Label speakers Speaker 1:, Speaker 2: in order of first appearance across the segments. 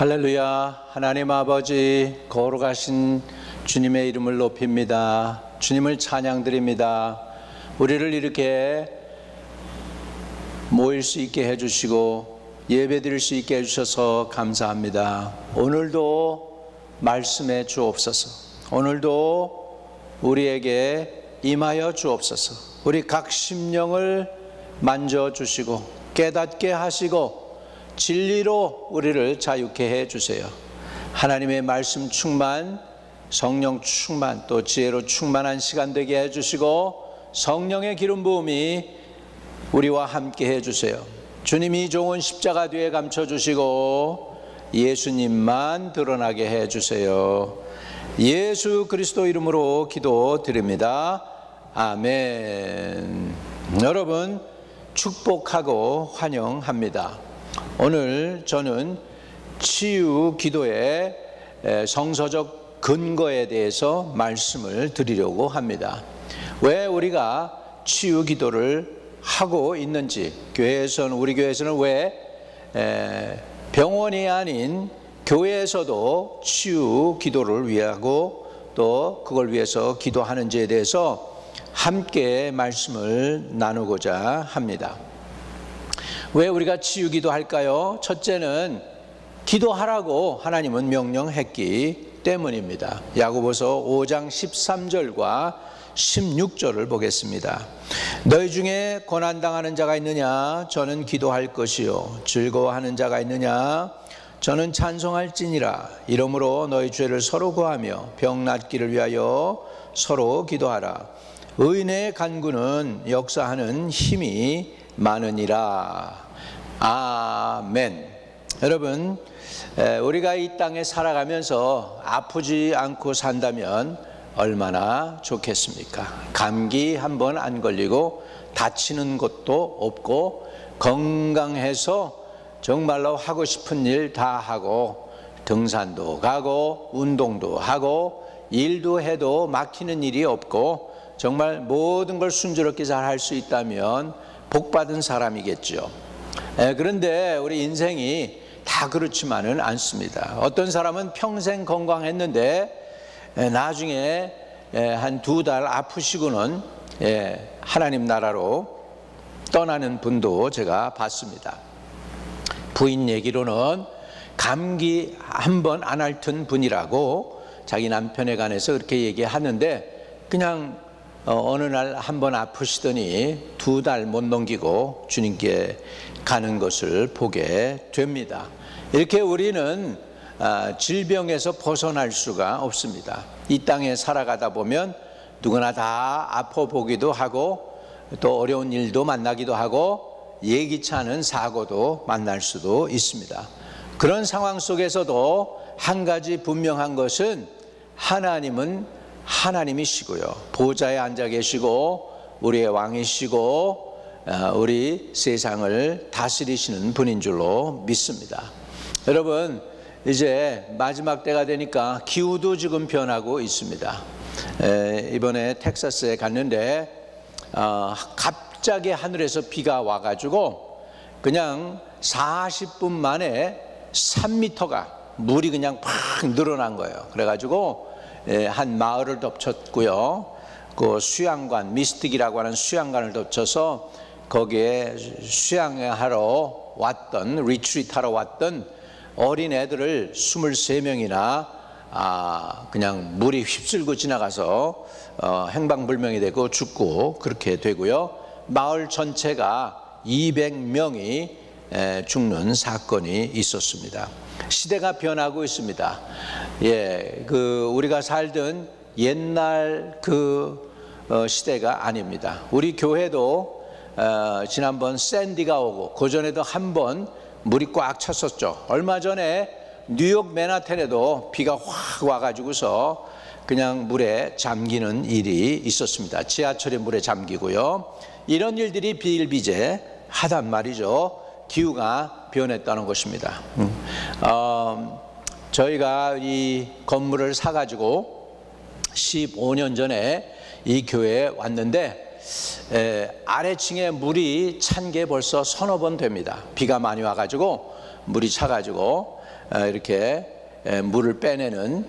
Speaker 1: 할렐루야. 하나님 아버지, 거룩하신 주님의 이름을 높입니다. 주님을 찬양드립니다. 우리를 이렇게 모일 수 있게 해주시고 예배드릴 수 있게 해주셔서 감사합니다. 오늘도 말씀해 주옵소서. 오늘도 우리에게 임하여 주옵소서. 우리 각 심령을 만져주시고 깨닫게 하시고 진리로 우리를 자유케 해주세요. 하나님의 말씀 충만, 성령 충만, 또 지혜로 충만한 시간 되게 해주시고 성령의 기름 부음이 우리와 함께 해주세요. 주님이 좋은 십자가 뒤에 감춰주시고 예수님만 드러나게 해주세요. 예수 그리스도 이름으로 기도드립니다. 아멘. 여러분 축복하고 환영합니다. 오늘 저는 치유 기도의 성서적 근거에 대해서 말씀을 드리려고 합니다. 왜 우리가 치유 기도를 하고 있는지, 우리 교회에서는 왜 병원이 아닌 교회에서도 치유 기도를 위하고 또 그걸 위해서 기도하는지에 대해서 함께 말씀을 나누고자 합니다. 왜 우리가 치유 기도할까요? 첫째는 기도하라고 하나님은 명령했기 때문입니다. 야고보서 5장 13절과 16절을 보겠습니다. 너희 중에 고난당하는 자가 있느냐? 저는 기도할 것이요. 즐거워하는 자가 있느냐? 저는 찬송할지니라. 이러므로 너희 죄를 서로 구하며 병 낫기를 위하여 서로 기도하라. 의인의 간구는 역사하는 힘이 많으니라. 아멘. 여러분, 우리가 이 땅에 살아가면서 아프지 않고 산다면 얼마나 좋겠습니까? 감기 한번 안 걸리고 다치는 것도 없고 건강해서 정말로 하고 싶은 일 다 하고 등산도 가고 운동도 하고 일도 해도 막히는 일이 없고 정말 모든 걸 순조롭게 잘 할 수 있다면 복받은 사람이겠죠. 그런데 우리 인생이 다 그렇지만은 않습니다. 어떤 사람은 평생 건강했는데 나중에 한 2달 아프시고는 하나님 나라로 떠나는 분도 제가 봤습니다. 부인 얘기로는 감기 한 번 안 앓던 분이라고 자기 남편에 관해서 그렇게 얘기하는데 그냥 어느 날 한 번 아프시더니 2달 못 넘기고 주님께 가는 것을 보게 됩니다. 이렇게 우리는 질병에서 벗어날 수가 없습니다. 이 땅에 살아가다 보면 누구나 다 아파 보기도 하고 또 어려운 일도 만나기도 하고 예기치 않은 사고도 만날 수도 있습니다. 그런 상황 속에서도 한 가지 분명한 것은 하나님은 하나님이시고요, 보좌에 앉아 계시고 우리의 왕이시고 우리 세상을 다스리시는 분인 줄로 믿습니다. 여러분, 이제 마지막 때가 되니까 기후도 지금 변하고 있습니다. 이번에 텍사스에 갔는데 갑자기 하늘에서 비가 와가지고 그냥 40분 만에 3m가 물이 그냥 팍 늘어난 거예요. 그래가지고 한 마을을 덮쳤고요. 그 수양관, 미스틱이라고 하는 수양관을 덮쳐서 거기에 수양하러 왔던, 리트리트하러 왔던 어린 애들을 23명이나 그냥 물이 휩쓸고 지나가서 행방불명이 되고 죽고 그렇게 되고요. 마을 전체가 200명이 죽는 사건이 있었습니다. 시대가 변하고 있습니다. 우리가 살던 옛날 시대가 아닙니다. 우리 교회도 지난번 샌디가 오고 그전에도 한 번 물이 꽉 찼었죠. 얼마 전에 뉴욕 맨하탄에도 비가 확 와가지고서 그냥 물에 잠기는 일이 있었습니다. 지하철이 물에 잠기고요. 이런 일들이 비일비재하단 말이죠. 기후가 변했다는 것입니다. 저희가 이 건물을 사가지고 15년 전에 이 교회에 왔는데 아래층에 물이 찬 게 벌써 서너 번 됩니다. 비가 많이 와가지고 물이 차가지고 이렇게 물을 빼내는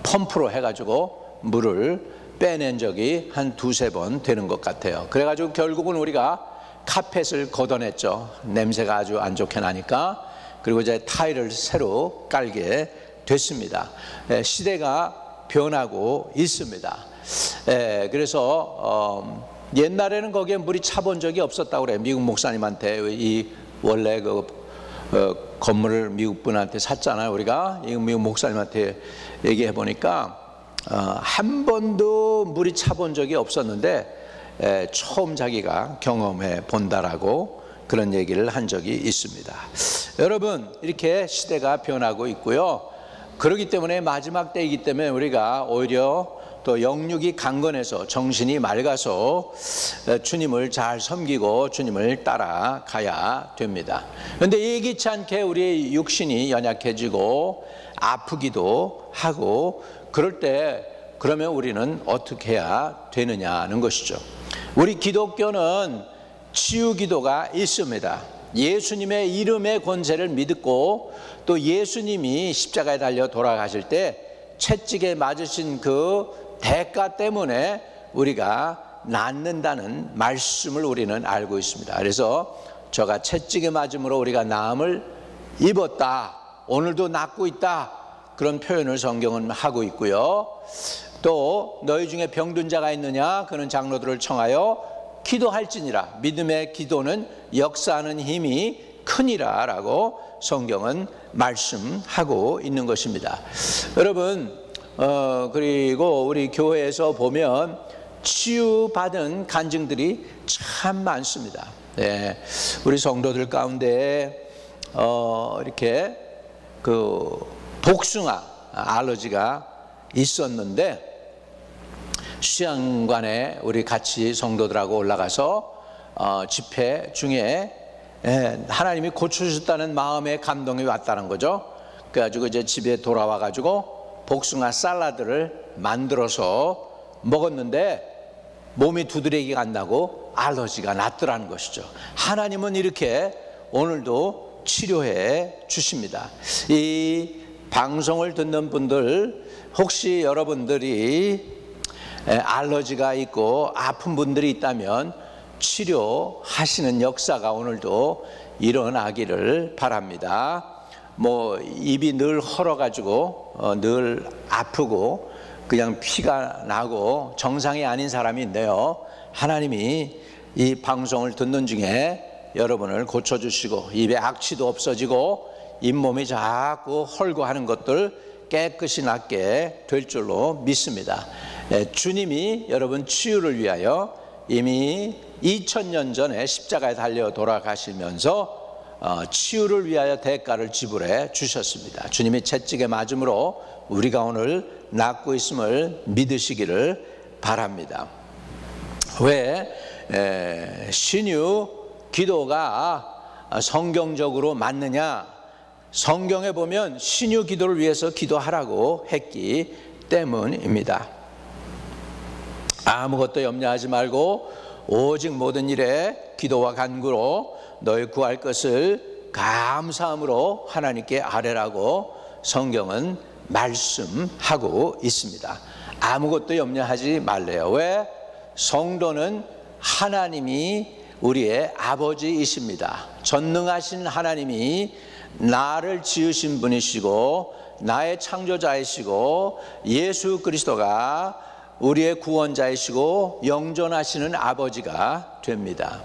Speaker 1: 펌프로 해가지고 물을 빼낸 적이 한 두세 번 되는 것 같아요. 그래가지고 결국은 우리가 카펫을 걷어냈죠. 냄새가 아주 안 좋게 나니까. 그리고 이제 타일을 새로 깔게 됐습니다. 시대가 변하고 있습니다. 그래서 옛날에는 거기에 물이 차본 적이 없었다고 그래요. 미국 목사님한테 이 원래 건물을 미국 분한테 샀잖아요. 우리가 이 미국 목사님한테 얘기해 보니까 한 번도 물이 차본 적이 없었는데 처음 자기가 경험해 본다라고 그런 얘기를 한 적이 있습니다. 여러분, 이렇게 시대가 변하고 있고요. 그렇기 때문에 마지막 때이기 때문에 우리가 오히려 또 영육이 강건해서 정신이 맑아서 주님을 잘 섬기고 주님을 따라가야 됩니다. 그런데 예기치 않게 우리의 육신이 연약해지고 아프기도 하고 그럴 때 그러면 우리는 어떻게 해야 되느냐는 것이죠. 우리 기독교는 치유기도가 있습니다. 예수님의 이름의 권세를 믿고 또 예수님이 십자가에 달려 돌아가실 때 채찍에 맞으신 그 대가 때문에 우리가 낫는다는 말씀을 우리는 알고 있습니다. 그래서 저가 채찍에 맞음으로 우리가 나음을 입었다, 오늘도 낫고 있다, 그런 표현을 성경은 하고 있고요. 또 너희 중에 병든 자가 있느냐, 그는 장로들을 청하여 기도할지니라. 믿음의 기도는 역사하는 힘이 크니라 라고 성경은 말씀하고 있는 것입니다. 여러분, 그리고 우리 교회에서 보면 치유받은 간증들이 참 많습니다. 네, 우리 성도들 가운데 이렇게 복숭아 알러지가 있었는데 수양관에 우리 같이 성도들하고 올라가서 집회 중에 하나님이 고쳐주셨다는 마음의 감동이 왔다는 거죠. 그래가지고 이제 집에 돌아와 가지고 복숭아 샐러드를 만들어서 먹었는데 몸이 두드러기가 안 나고 알러지가 났더라는 것이죠. 하나님은 이렇게 오늘도 치료해 주십니다. 이 방송을 듣는 분들, 혹시 여러분들이 알러지가 있고 아픈 분들이 있다면 치료하시는 역사가 오늘도 일어나기를 바랍니다. 입이 늘 헐어가지고 늘 아프고 그냥 피가 나고 정상이 아닌 사람이 있네요. 하나님이 이 방송을 듣는 중에 여러분을 고쳐주시고 입에 악취도 없어지고 잇몸이 자꾸 헐고 하는 것들 깨끗이 낫게 될 줄로 믿습니다. 주님이 여러분 치유를 위하여 이미 2000년 전에 십자가에 달려 돌아가시면서 치유를 위하여 대가를 지불해 주셨습니다. 주님이 채찍에 맞음으로 우리가 오늘 낫고 있음을 믿으시기를 바랍니다. 왜 신유 기도가 성경적으로 맞느냐? 성경에 보면 신유 기도를 위해서 기도하라고 했기 때문입니다. 아무것도 염려하지 말고 오직 모든 일에 기도와 간구로 너희 구할 것을 감사함으로 하나님께 아뢰라고 성경은 말씀하고 있습니다. 아무것도 염려하지 말래요. 왜? 성도는 하나님이 우리의 아버지이십니다. 전능하신 하나님이 나를 지으신 분이시고 나의 창조자이시고 예수 그리스도가 우리의 구원자이시고 영존하시는 아버지가 됩니다.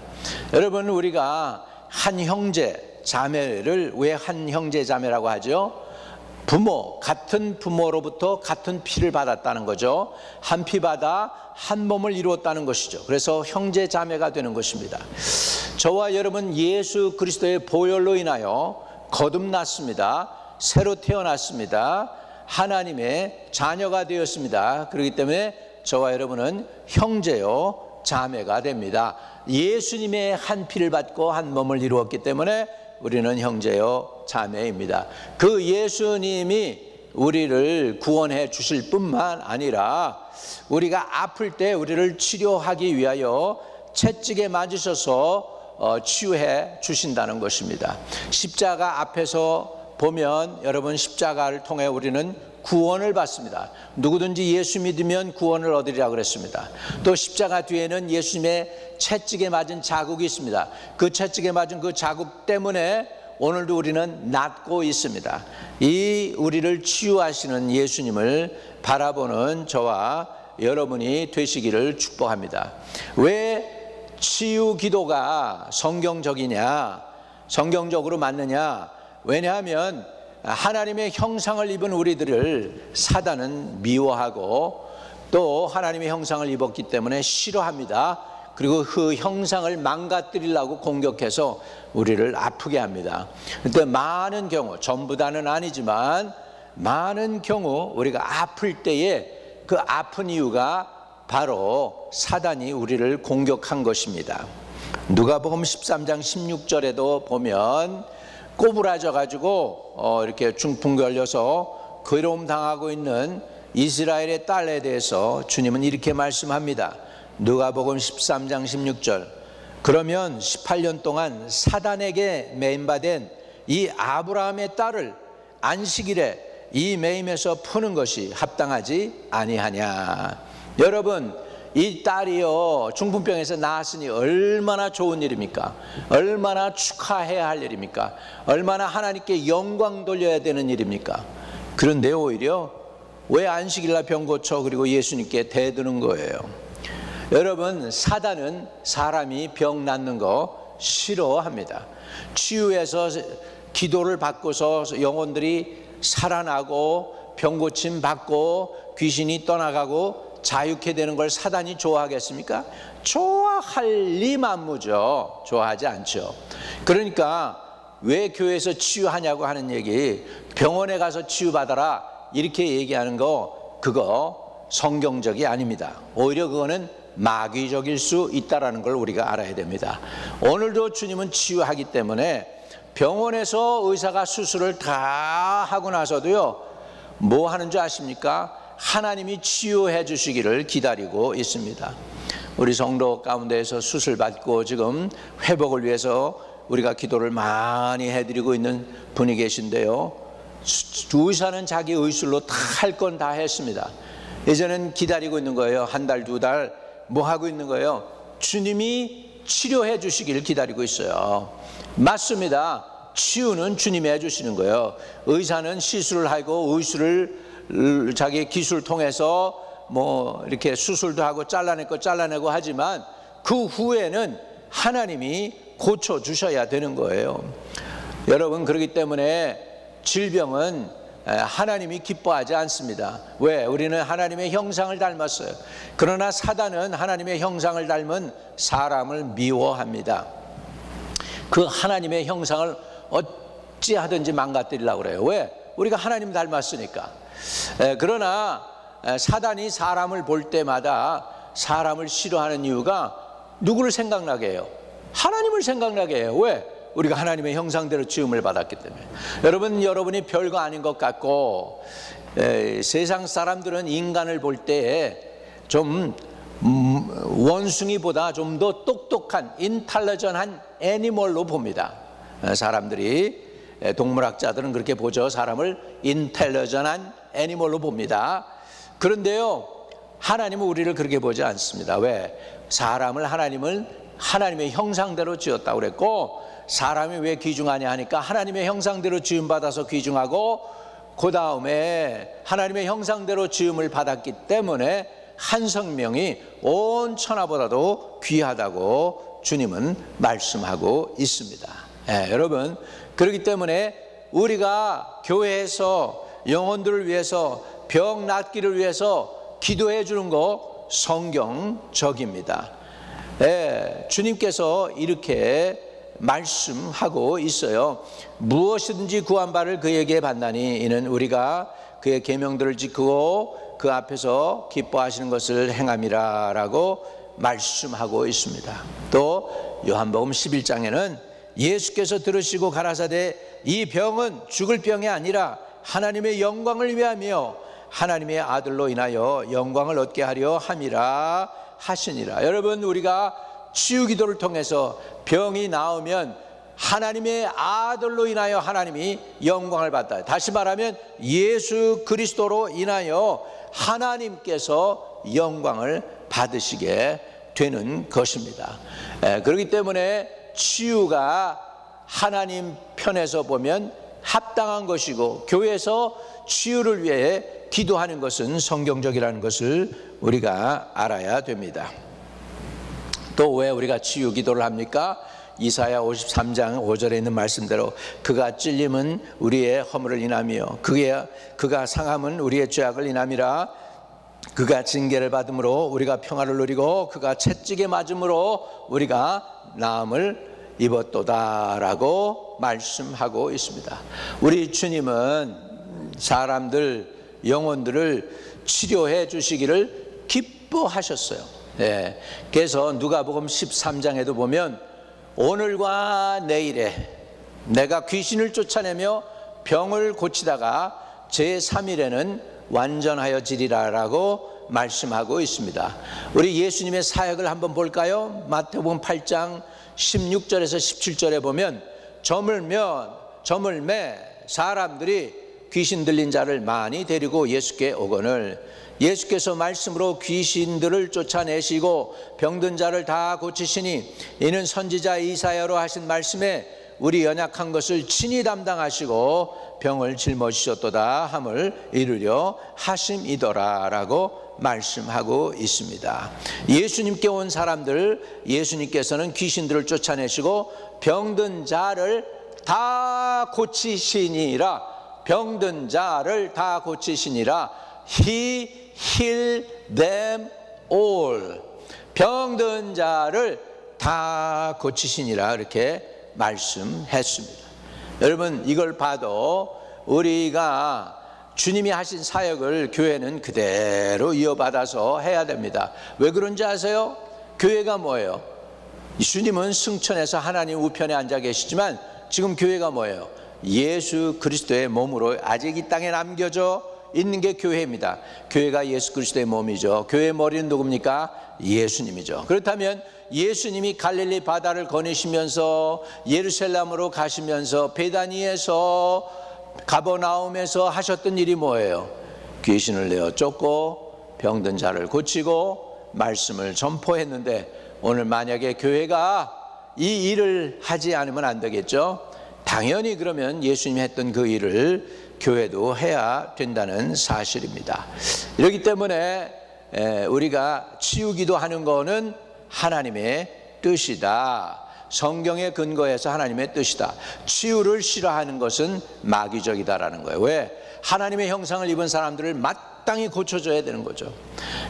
Speaker 1: 여러분, 우리가 한 형제 자매를 왜 한 형제 자매라고 하죠? 부모, 같은 부모로부터 같은 피를 받았다는 거죠. 한 피 받아 한 몸을 이루었다는 것이죠. 그래서 형제 자매가 되는 것입니다. 저와 여러분 예수 그리스도의 보혈로 인하여 거듭났습니다. 새로 태어났습니다. 하나님의 자녀가 되었습니다. 그렇기 때문에 저와 여러분은 형제요 자매가 됩니다. 예수님의 한 피를 받고 한 몸을 이루었기 때문에 우리는 형제요 자매입니다. 그 예수님이 우리를 구원해 주실 뿐만 아니라 우리가 아플 때 우리를 치료하기 위하여 채찍에 맞으셔서 치유해 주신다는 것입니다. 십자가 앞에서 보면 여러분 십자가를 통해 우리는 구원을 받습니다. 누구든지 예수 믿으면 구원을 얻으리라 그랬습니다. 또 십자가 뒤에는 예수님의 채찍에 맞은 자국이 있습니다. 그 채찍에 맞은 그 자국 때문에 오늘도 우리는 낫고 있습니다. 이 우리를 치유하시는 예수님을 바라보는 저와 여러분이 되시기를 축복합니다. 왜 치유 기도가 성경적이냐, 성경적으로 맞느냐? 왜냐하면 하나님의 형상을 입은 우리들을 사단은 미워하고 또 하나님의 형상을 입었기 때문에 싫어합니다. 그리고 그 형상을 망가뜨리려고 공격해서 우리를 아프게 합니다. 그런데 많은 경우, 전부 다는 아니지만 많은 경우 우리가 아플 때에 그 아픈 이유가 바로 사단이 우리를 공격한 것입니다. 누가복음 13장 16절에도 보면 꼬부라져 가지고 이렇게 중풍 걸려서 괴로움 당하고 있는 이스라엘의 딸에 대해서 주님은 이렇게 말씀합니다. 누가복음 13장 16절. 그러면 18년 동안 사단에게 매임받은 이 아브라함의 딸을 안식일에 이 매임에서 푸는 것이 합당하지 아니하냐. 여러분, 이 딸이요 중풍병에서 나았으니 얼마나 좋은 일입니까? 얼마나 축하해야 할 일입니까? 얼마나 하나님께 영광 돌려야 되는 일입니까? 그런데 오히려 왜 안식일날 병 고쳐 그리고 예수님께 대드는 거예요? 여러분, 사단은 사람이 병 낫는 거 싫어합니다. 치유해서 기도를 받고서 영혼들이 살아나고 병 고침 받고 귀신이 떠나가고 자유케 되는 걸 사단이 좋아하겠습니까? 좋아할 리 만무죠. 좋아하지 않죠. 그러니까 왜 교회에서 치유하냐고 하는 얘기, 병원에 가서 치유받아라 이렇게 얘기하는 거, 그거 성경적이 아닙니다. 오히려 그거는 마귀적일 수 있다는 걸 우리가 알아야 됩니다. 오늘도 주님은 치유하기 때문에 병원에서 의사가 수술을 다 하고 나서도요, 뭐 하는 줄 아십니까? 하나님이 치유해 주시기를 기다리고 있습니다. 우리 성도 가운데에서 수술 받고 지금 회복을 위해서 우리가 기도를 많이 해드리고 있는 분이 계신데요, 의사는 자기 의술로 다 할 건 다 했습니다. 이제는 기다리고 있는 거예요. 한 달, 두 달 뭐 하고 있는 거예요? 주님이 치료해 주시기를 기다리고 있어요. 맞습니다. 치유는 주님이 해주시는 거예요. 의사는 시술을 하고 의술을 자기 기술 통해서 뭐 이렇게 수술도 하고 잘라내고 하지만 그 후에는 하나님이 고쳐 주셔야 되는 거예요. 여러분, 그렇기 때문에 질병은 하나님이 기뻐하지 않습니다. 왜? 우리는 하나님의 형상을 닮았어요. 그러나 사단은 하나님의 형상을 닮은 사람을 미워합니다. 그 하나님의 형상을 어찌하든지 망가뜨리려고 그래요. 왜? 우리가 하나님 닮았으니까. 그러나 사단이 사람을 볼 때마다 사람을 싫어하는 이유가 누구를 생각나게 해요? 하나님을 생각나게 해요. 왜? 우리가 하나님의 형상대로 지음을 받았기 때문에. 여러분이 별거 아닌 것 같고, 세상 사람들은 인간을 볼 때에 좀 원숭이보다 좀 더 똑똑한 인텔리전한 애니멀로 봅니다. 사람들이, 동물학자들은 그렇게 보죠. 사람을 인텔리전한 애니멀로 봅니다. 그런데요, 하나님은 우리를 그렇게 보지 않습니다. 왜? 하나님의 형상대로 지었다고 그랬고, 사람이 왜 귀중하냐 하니까 하나님의 형상대로 지음받아서 귀중하고, 그 다음에 하나님의 형상대로 지음을 받았기 때문에 한 생명이 온 천하보다도 귀하다고 주님은 말씀하고 있습니다. 여러분, 그렇기 때문에 우리가 교회에서 영혼들을 위해서, 병 낫기를 위해서 기도해 주는 거 성경적입니다. 주님께서 이렇게 말씀하고 있어요. 무엇이든지 구한 바를 그에게 받나니 이는 우리가 그의 계명들을 지키고 그 앞에서 기뻐하시는 것을 행함이라 라고 말씀하고 있습니다. 또 요한복음 11장에는 예수께서 들으시고 가라사대 이 병은 죽을 병이 아니라 하나님의 영광을 위하며 하나님의 아들로 인하여 영광을 얻게 하려 함이라 하시니라. 여러분, 우리가 치유 기도를 통해서 병이 나으면 하나님의 아들로 인하여 하나님이 영광을 받다. 다시 말하면 예수 그리스도로 인하여 하나님께서 영광을 받으시게 되는 것입니다. 그렇기 때문에 치유가 하나님 편에서 보면 합당한 것이고, 교회에서 치유를 위해 기도하는 것은 성경적이라는 것을 우리가 알아야 됩니다. 또 왜 우리가 치유 기도를 합니까? 이사야 53장 5절에 있는 말씀대로 그가 찔림은 우리의 허물을 인하며 그가 상함은 우리의 죄악을 인함이라. 그가 징계를 받음으로 우리가 평화를 누리고 그가 채찍에 맞음으로 우리가 나음을 입었도다라고 말씀하고 있습니다. 우리 주님은 사람들, 영혼들을 치료해 주시기를 기뻐하셨어요. 그래서 누가복음 13장에도 보면 오늘과 내일에 내가 귀신을 쫓아내며 병을 고치다가 제3일에는 완전하여지리라라고 말씀하고 있습니다. 우리 예수님의 사역을 한번 볼까요? 마태복음 8장 16절에서 17절에 보면 저물매 사람들이 귀신 들린 자를 많이 데리고 예수께 오거늘 예수께서 말씀으로 귀신들을 쫓아내시고 병든 자를 다 고치시니 이는 선지자 이사야로 하신 말씀에 우리 연약한 것을 친히 담당하시고 병을 짊어지셨도다 함을 이루려 하심이더라라고 말씀하고 있습니다. 예수님께 온 사람들, 예수님께서는 귀신들을 쫓아내시고 병든 자를 다 고치시니라. 병든 자를 다 고치시니라. He healed them all. 병든 자를 다 고치시니라 이렇게 말씀했습니다. 여러분, 이걸 봐도 우리가 주님이 하신 사역을 교회는 그대로 이어받아서 해야 됩니다. 왜 그런지 아세요? 교회가 뭐예요? 주님은 승천해서 하나님 우편에 앉아 계시지만 지금 교회가 뭐예요? 예수 그리스도의 몸으로 아직 이 땅에 남겨져 있는 게 교회입니다. 교회가 예수 그리스도의 몸이죠. 교회의 머리는 누굽니까? 예수님이죠. 그렇다면 예수님이 갈릴리 바다를 거니시면서 예루살렘으로 가시면서 베다니에서 가버나움에서 하셨던 일이 뭐예요? 귀신을 내어 쫓고 병든 자를 고치고 말씀을 전포했는데, 오늘 만약에 교회가 이 일을 하지 않으면 안 되겠죠? 당연히 그러면 예수님이 했던 그 일을 교회도 해야 된다는 사실입니다. 그렇기 때문에 우리가 치유기도 하는 거는 하나님의 뜻이다. 성경에 근거해서 하나님의 뜻이다. 치유를 싫어하는 것은 마귀적이다라는 거예요. 왜? 하나님의 형상을 입은 사람들을 마땅히 고쳐줘야 되는 거죠.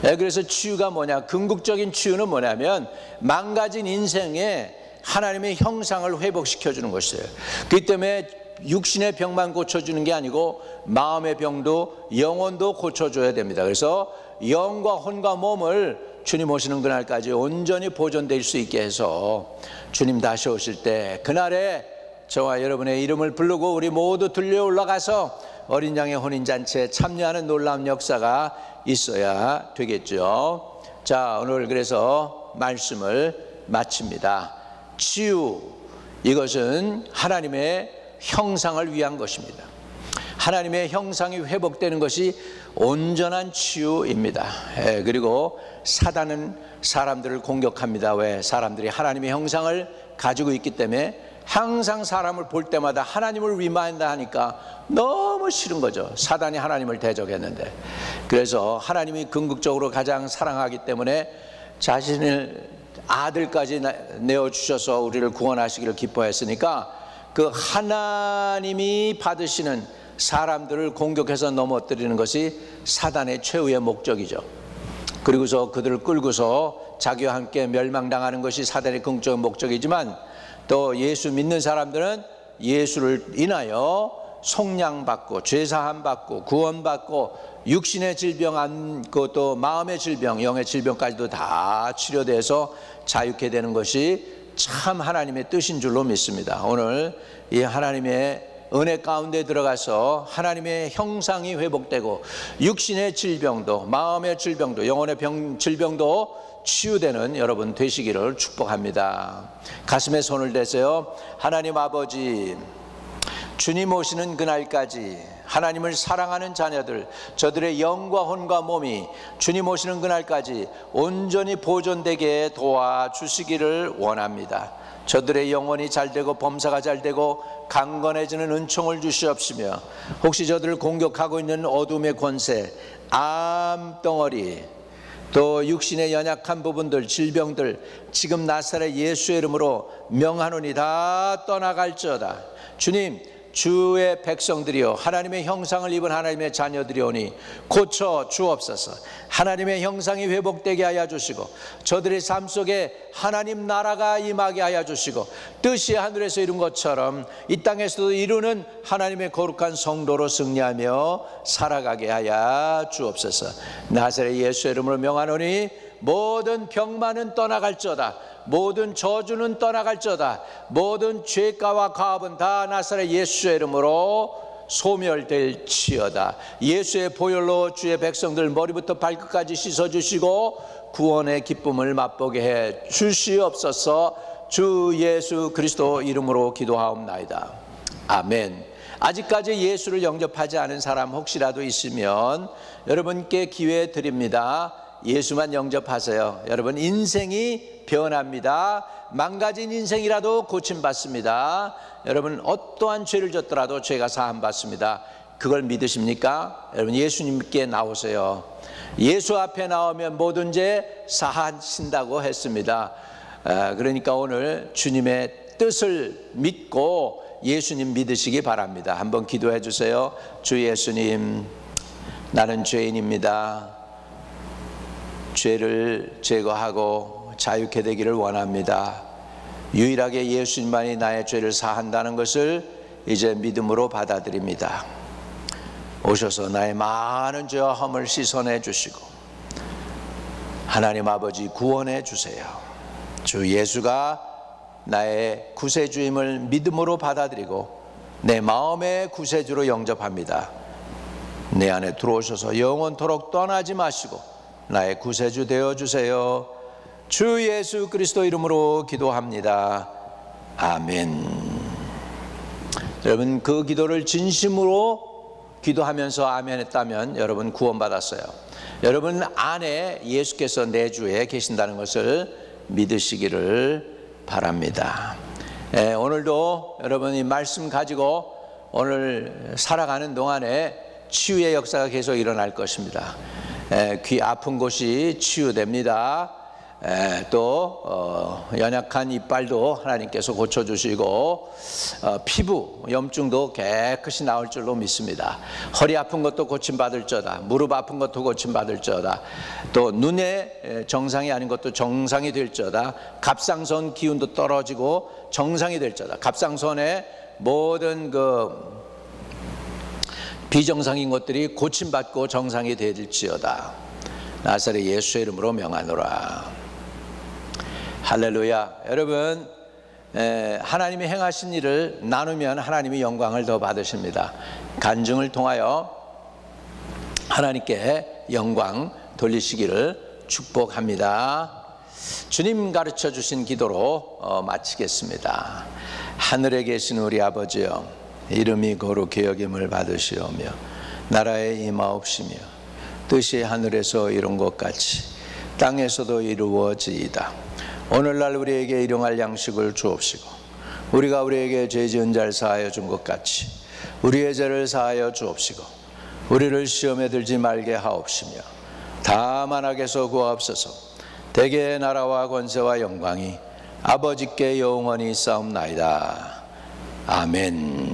Speaker 1: 그래서 치유가 뭐냐? 궁극적인 치유는 뭐냐면 망가진 인생에 하나님의 형상을 회복시켜주는 것이에요. 그렇기 때문에 육신의 병만 고쳐주는 게 아니고 마음의 병도 영혼도 고쳐줘야 됩니다. 그래서 영과 혼과 몸을 주님 오시는 그날까지 온전히 보존될 수 있게 해서 주님 다시 오실 때 그날에 저와 여러분의 이름을 부르고 우리 모두 들려 올라가서 어린 양의 혼인잔치에 참여하는 놀라운 역사가 있어야 되겠죠. 자, 오늘 그래서 말씀을 마칩니다. 치유, 이것은 하나님의 형상을 위한 것입니다. 하나님의 형상이 회복되는 것이 온전한 치유입니다. 그리고 사단은 사람들을 공격합니다. 왜? 사람들이 하나님의 형상을 가지고 있기 때문에 항상 사람을 볼 때마다 하나님을 리마인드 하니까 너무 싫은 거죠. 사단이 하나님을 대적했는데. 그래서 하나님이 궁극적으로 가장 사랑하기 때문에 자신을 아들까지 내어주셔서 우리를 구원하시기를 기뻐했으니까 그 하나님이 받으시는 사람들을 공격해서 넘어뜨리는 것이 사단의 최후의 목적이죠. 그리고서 그들을 끌고서 자기와 함께 멸망당하는 것이 사단의 궁극적인 목적이지만, 또 예수 믿는 사람들은 예수를 인하여 속량받고 죄사함받고 구원받고 육신의 질병 안고 또 마음의 질병, 영의 질병까지도 다 치료돼서 자유케 되는 것이 참 하나님의 뜻인 줄로 믿습니다. 오늘 이 하나님의 은혜 가운데 들어가서 하나님의 형상이 회복되고 육신의 질병도, 마음의 질병도, 영혼의 질병도 치유되는 여러분 되시기를 축복합니다. 가슴에 손을 대세요. 하나님 아버지, 주님 오시는 그날까지 하나님을 사랑하는 자녀들, 저들의 영과 혼과 몸이 주님 오시는 그날까지 온전히 보존되게 도와주시기를 원합니다. 저들의 영혼이 잘되고 범사가 잘되고 강건해지는 은총을 주시옵시며, 혹시 저들을 공격하고 있는 어둠의 권세, 암덩어리, 또 육신의 연약한 부분들, 질병들 지금 나사렛 예수의 이름으로 명하노니 다 떠나갈지어다. 주님, 주의 백성들이여, 하나님의 형상을 입은 하나님의 자녀들이오니 고쳐 주옵소서. 하나님의 형상이 회복되게 하여 주시고 저들의 삶 속에 하나님 나라가 임하게 하여 주시고 뜻이 하늘에서 이룬 것처럼 이 땅에서도 이루는 하나님의 거룩한 성도로 승리하며 살아가게 하여 주옵소서. 나사렛 예수의 이름으로 명하노니 모든 병만은 떠나갈지어다. 모든 저주는 떠나갈지어다. 모든 죄가와 가업은 다 나사렛 예수의 이름으로 소멸될지어다. 예수의 보혈로 주의 백성들 머리부터 발끝까지 씻어주시고 구원의 기쁨을 맛보게 해 주시옵소서. 주 예수 그리스도 이름으로 기도하옵나이다. 아멘. 아직까지 예수를 영접하지 않은 사람 혹시라도 있으면 여러분께 기회 드립니다. 예수만 영접하세요. 여러분 인생이 변합니다. 망가진 인생이라도 고침받습니다. 여러분 어떠한 죄를 졌더라도 죄가 사함받습니다. 그걸 믿으십니까? 여러분 예수님께 나오세요. 예수 앞에 나오면 모든 죄 사하신다고 했습니다. 그러니까 오늘 주님의 뜻을 믿고 예수님 믿으시기 바랍니다. 한번 기도해 주세요. 주 예수님, 나는 죄인입니다. 죄를 제거하고 자유케 되기를 원합니다. 유일하게 예수님만이 나의 죄를 사한다는 것을 이제 믿음으로 받아들입니다. 오셔서 나의 많은 죄와 험을 씻어내 주시고 하나님 아버지 구원해 주세요. 주 예수가 나의 구세주임을 믿음으로 받아들이고 내 마음의 구세주로 영접합니다. 내 안에 들어오셔서 영원토록 떠나지 마시고 나의 구세주 되어주세요. 주 예수 그리스도 이름으로 기도합니다. 아멘. 여러분 그 기도를 진심으로 기도하면서 아멘 했다면 여러분 구원받았어요. 여러분 안에 예수께서 내 주에 계신다는 것을 믿으시기를 바랍니다. 오늘도 여러분 이 말씀 가지고 오늘 살아가는 동안에 치유의 역사가 계속 일어날 것입니다. 귀 아픈 곳이 치유됩니다. 또 연약한 이빨도 하나님께서 고쳐주시고 피부 염증도 깨끗이 나올 줄로 믿습니다. 허리 아픈 것도 고침받을지어다. 무릎 아픈 것도 고침받을지어다. 또 눈에 정상이 아닌 것도 정상이 될지어다. 갑상선 기운도 떨어지고 정상이 될지어다. 갑상선의 모든 그 비정상인 것들이 고침받고 정상이 될지어다. 나사렛 예수의 이름으로 명하노라. 할렐루야. 여러분 하나님이 행하신 일을 나누면 하나님이 영광을 더 받으십니다. 간증을 통하여 하나님께 영광 돌리시기를 축복합니다. 주님 가르쳐 주신 기도로 마치겠습니다. 하늘에 계신 우리 아버지여, 이름이 거룩히 여김을 받으시오며 나라에 임하옵시며 뜻이 하늘에서 이룬 것 같이 땅에서도 이루어지이다. 오늘날 우리에게 일용할 양식을 주옵시고 우리가 우리에게 죄 지은 자를 사하여 준 것 같이 우리의 죄를 사하여 주옵시고 우리를 시험에 들지 말게 하옵시며 다만 악에서 구하옵소서. 대개의 나라와 권세와 영광이 아버지께 영원히 있사옵나이다. 아멘.